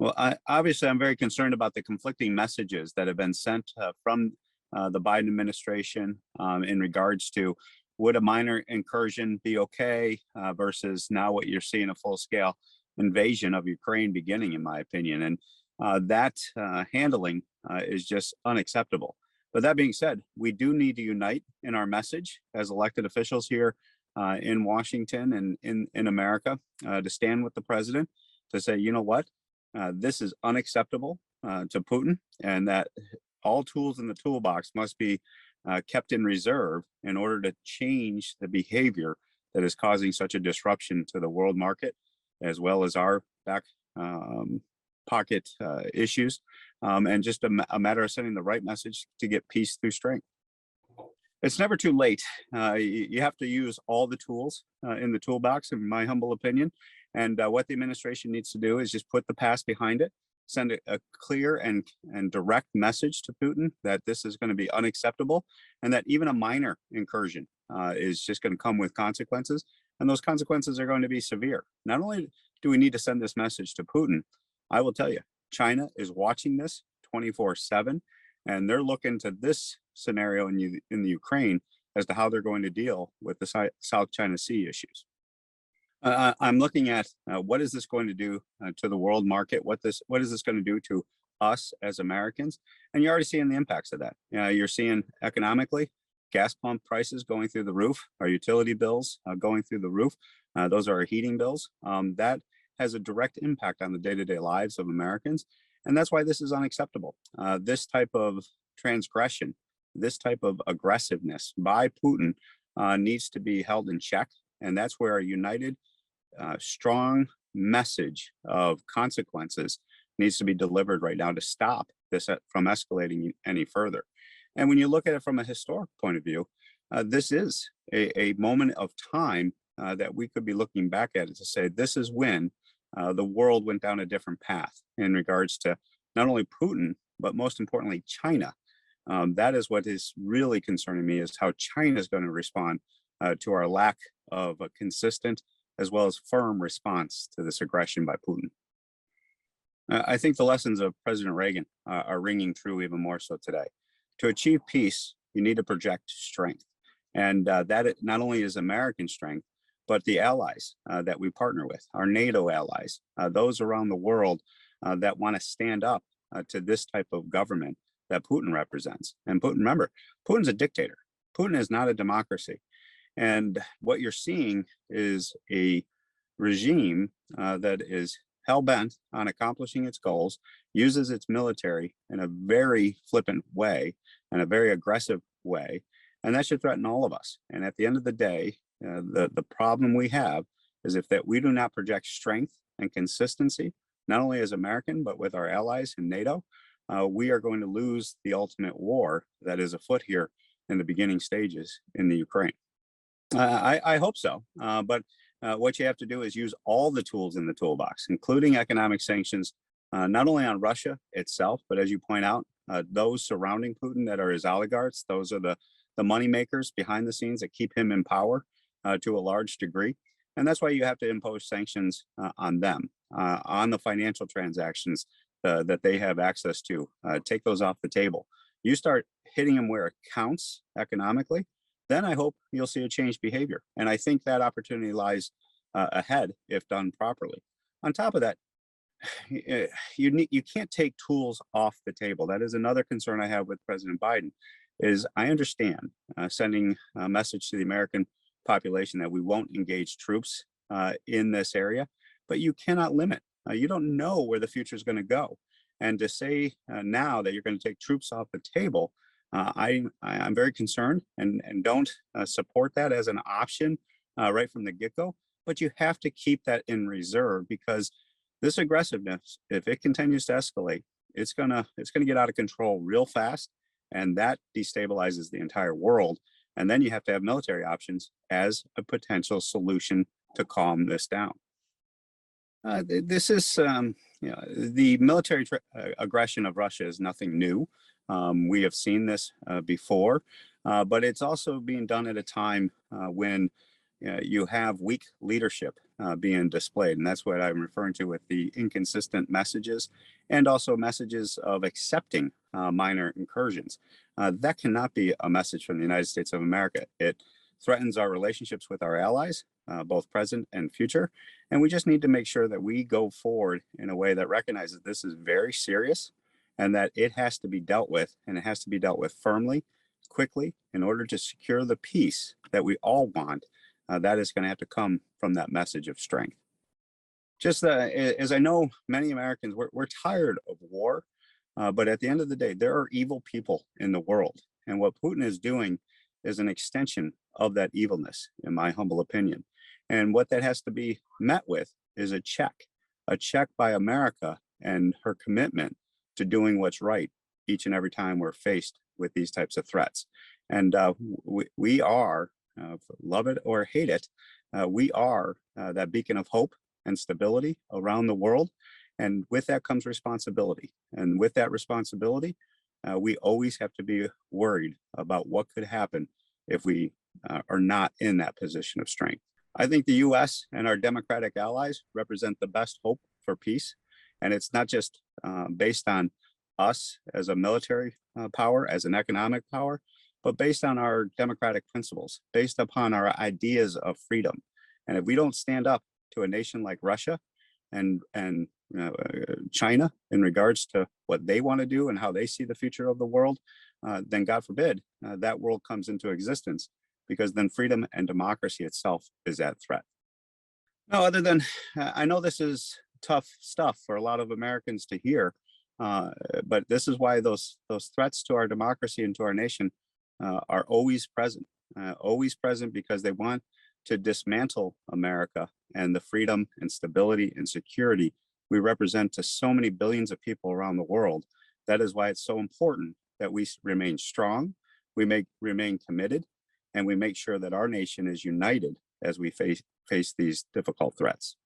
Well, obviously, I'm very concerned about the conflicting messages that have been sent from the Biden administration in regards to would a minor incursion be okay versus now what you're seeing a full scale invasion of Ukraine beginning, in my opinion. And that handling is just unacceptable. But that being said, we do need to unite in our message as elected officials here in Washington and in America to stand with the president to say, you know what? This is unacceptable to Putin, and that all tools in the toolbox must be kept in reserve in order to change the behavior that is causing such a disruption to the world market, as well as our back pocket issues, and just a matter of sending the right message to get peace through strength. It's never too late. You have to use all the tools in the toolbox, in my humble opinion. And what the administration needs to do is just put the past behind it, send a clear and direct message to Putin that this is going to be unacceptable, and that even a minor incursion is just going to come with consequences. And those consequences are going to be severe. Not only do we need to send this message to Putin, I will tell you, China is watching this 24/7, and they're looking to this scenario in the Ukraine as to how they're going to deal with the South China Sea issues. I'm looking at what is this going to do to the world market? What is this going to do to us as Americans? And you're already seeing the impacts of that. You're seeing economically, gas pump prices going through the roof, our utility bills going through the roof. Those are our heating bills. That has a direct impact on the day-to-day lives of Americans, and that's why this is unacceptable. This type of transgression, this type of aggressiveness by Putin needs to be held in check, and that's where a united strong message of consequences needs to be delivered right now to stop this from escalating any further. And when you look at it from a historic point of view, this is a moment of time that we could be looking back at it to say this is when the world went down a different path in regards to not only Putin, but most importantly, China. That is what is really concerning me, is how China is going to respond to our lack of a consistent as well as firm response to this aggression by Putin. I think the lessons of President Reagan are ringing true even more so today. To achieve peace, you need to project strength. And that it not only is American strength, but the allies that we partner with, our NATO allies, those around the world that want to stand up to this type of government that Putin represents. And Putin, remember, Putin's a dictator. Putin is not a democracy. And what you're seeing is a regime that is hell-bent on accomplishing its goals, uses its military in a very flippant way and a very aggressive way, and that should threaten all of us. And at the end of the day, the problem we have is if that we do not project strength and consistency, not only as American, but with our allies in NATO, we are going to lose the ultimate war that is afoot here in the beginning stages in the Ukraine. I hope so, but what you have to do is use all the tools in the toolbox, including economic sanctions, not only on Russia itself, but as you point out, those surrounding Putin that are his oligarchs, those are the money makers behind the scenes that keep him in power to a large degree. And that's why you have to impose sanctions on them, on the financial transactions that they have access to. Take those off the table. You start hitting them where it counts economically, then I hope you'll see a changed behavior. And I think that opportunity lies ahead if done properly. On top of that, you can't take tools off the table. That is another concern I have with President Biden. Is I understand sending a message to the American population that we won't engage troops in this area, but you cannot limit. You don't know where the future is going to go, and to say now that you're going to take troops off the table. I'm very concerned and don't support that as an option right from the get-go. But you have to keep that in reserve, because this aggressiveness, if it continues to escalate, it's gonna get out of control real fast, and that destabilizes the entire world. And then you have to have military options as a potential solution to calm this down. This is, the military aggression of Russia is nothing new. We have seen this before, but it's also being done at a time when you have weak leadership being displayed. And that's what I'm referring to with the inconsistent messages and also messages of accepting minor incursions. That cannot be a message from the United States of America. It threatens our relationships with our allies, both present and future. And we just need to make sure that we go forward in a way that recognizes this is very serious and that it has to be dealt with, and it has to be dealt with firmly, quickly, in order to secure the peace that we all want. That is going to have to come from that message of strength. Just as I know many Americans, we're tired of war, but at the end of the day, there are evil people in the world. And what Putin is doing is an extension of that evilness, in my humble opinion. And what that has to be met with is a check by America and her commitment to doing what's right each and every time we're faced with these types of threats. And we are, love it or hate it, we are that beacon of hope and stability around the world. And with that comes responsibility. And with that responsibility, we always have to be worried about what could happen if we are not in that position of strength. I think the US and our democratic allies represent the best hope for peace. And it's not just based on us as a military power, as an economic power, but based on our democratic principles, based upon our ideas of freedom. And if we don't stand up to a nation like Russia and China in regards to what they want to do and how they see the future of the world, then God forbid that world comes into existence, because then freedom and democracy itself is at threat. No, other than I know this is tough stuff for a lot of Americans to hear, but this is why those threats to our democracy and to our nation are always present because they want to dismantle America and the freedom and stability and security we represent to so many billions of people around the world. That is why it's so important that we remain strong, remain committed, and we make sure that our nation is united as we face these difficult threats.